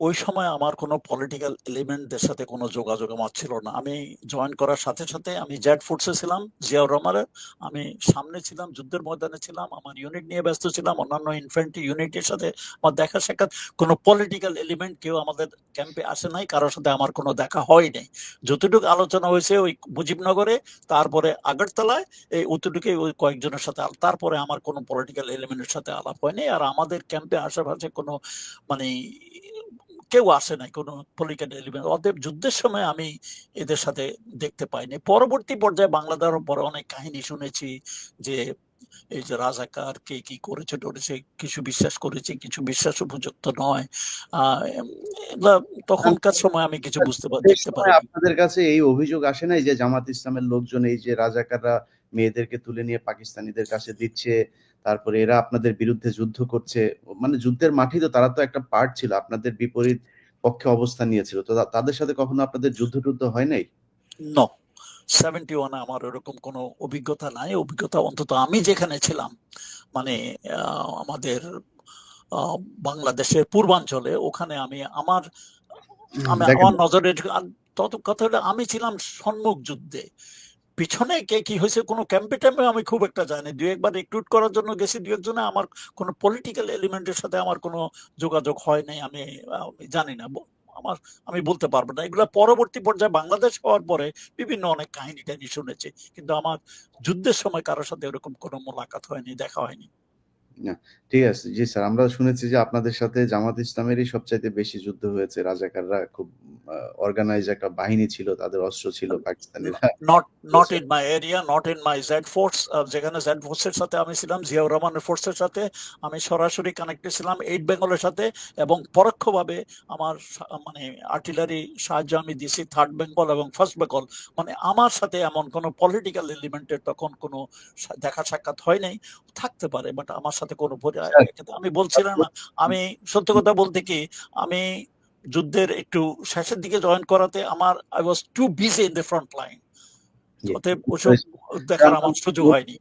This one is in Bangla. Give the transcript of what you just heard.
ওই সময় আমার কোনো পলিটিক্যাল এলিমেন্টদের সাথে কোনো যোগাযোগ আমার ছিল না। আমি জয়েন করার সাথে, সাথে আমি জেড ফোর্সে ছিলাম জিয়াউর রহমানের। আমি সামনে ছিলাম, যুদ্ধের ময়দানে ছিলাম। আমার ইউনিট নিয়ে ব্যস্ত ছিলাম। অন্যান্য ইনফ্যান্ট্রি ইউনিটের সাথে আমার দেখা সাক্ষাৎ। কোনো পলিটিক্যাল এলিমেন্ট কেউ আমাদের ক্যাম্পে আসে নাই। কারো সাথে আমার কোনো দেখা হয় নাই। যতটুকু আলোচনা হয়েছে ওই মুজিবনগরে, তারপরে আগরতলায়, এই অতটুকুই ওই কয়েকজনের সাথে। তারপরে আমার কোনো পলিটিক্যাল এলিমেন্টের সাথে আলাপ হয়নি। আর আমাদের ক্যাম্পে আশেপাশে কোনো মানে কেউ আসে নাই, কোনো পলিটিক্যাল এলিমেন্ট। অতএব যুদ্ধের সময় আমি এদের সাথে দেখতে পাইনি। পরবর্তী পর্যায়ে বাংলাদেশের পরে অনেক কাহিনী শুনেছি যে এই যে রাজাকার কে কি করেছে টরেছে, কিছু বিশ্বাস করেছে, কিছু বিশ্বাস উপযুক্ত নয়। এগুলা তখনকার সময় আমি কিছু দেখতে পারিনি। আপনাদের কাছে এই অভিযোগ আসে নাই যে জামাত ইসলামের লোকজন এই যে রাজাকাররা মেয়েদেরকে তুলে নিয়ে পাকিস্তানিদের কাছে দিচ্ছে, তারপরে এরা আপনাদের বিরুদ্ধে যুদ্ধ করছে, মানে যুদ্ধের মাঠে তো তারা তো একটা পার্ট ছিল, আপনাদের বিপরীত পক্ষে অবস্থান নিয়েছিল, তো তাদের সাথে কখনো আপনাদের যুদ্ধ টুদ্ধ হয় নাই? নো, 71 আমার ওরকম কোনো অভিজ্ঞতা নাই। অভিজ্ঞতা অন্তত আমি যেখানে ছিলাম, মানে আমাদের বাংলাদেশের পূর্বাঞ্চলে, ওখানে আমি আমার নজরের তত কথা হলো আমি ছিলাম সম্মুখ যুদ্ধে। পিছনে কে কি হয়েছে কোনো ক্যাম্পে ট্যাম্পে আমি খুব একটা জানি। দু একবার রিক্রুট করার জন্য গেছি, দু একজনে। আমার কোনো পলিটিক্যাল এলিমেন্টের সাথে আমার কোনো যোগাযোগ হয় নাই। আমি জানি না, আমার আমি বলতে পারবো না। এগুলো পরবর্তী পর্যায়ে বাংলাদেশ হওয়ার পরে বিভিন্ন অনেক কাহিনী টাহিনী শুনেছি, কিন্তু আমার যুদ্ধের সময় কারোর সাথে এরকম কোনো মোলাকাত হয়নি, দেখা হয়নি। না, ঠিক আছে। জি স্যার, আমরা শুনেছি যে আপনাদের সাথে জামাত ইসলামেরই সবচাইতে বেশি যুদ্ধ হয়েছে। রাজাকাররা খুব অর্গানাইজ একটা বাহিনী ছিল, তাদের অস্ত্র ছিল পাকিস্তানিরা। Not in my area, not in my Z force. যেখানে জেড ফোর্সের সাথে আমি ছিলাম, জিয়াউর রহমানের ফোর্সের সাথে আমি সরাসরি কানেক্টেড ছিলাম 8 বেঙ্গলের সাথে, এবং পরোক্ষভাবে আমার মানে আর্টিলারি সাহায্য আমি দিছি 3rd বেঙ্গল এবং 1st বেঙ্গল। মানে আমার সাথে এমন কোনো পলিটিক্যাল এলিমেন্টের তখন কোনো দেখা সাক্ষাৎ হয় নাই। থাকতে পারে, বাট আমার সাথে কোনো আমি বলছিলাম না। আমি সত্য কথা বলতে কি, আমি যুদ্ধের একটু শেষের দিকে জয়েন করাতে I was too busy in the front line. অতএব ওসব দেখার আমার সুযোগ হয়নি।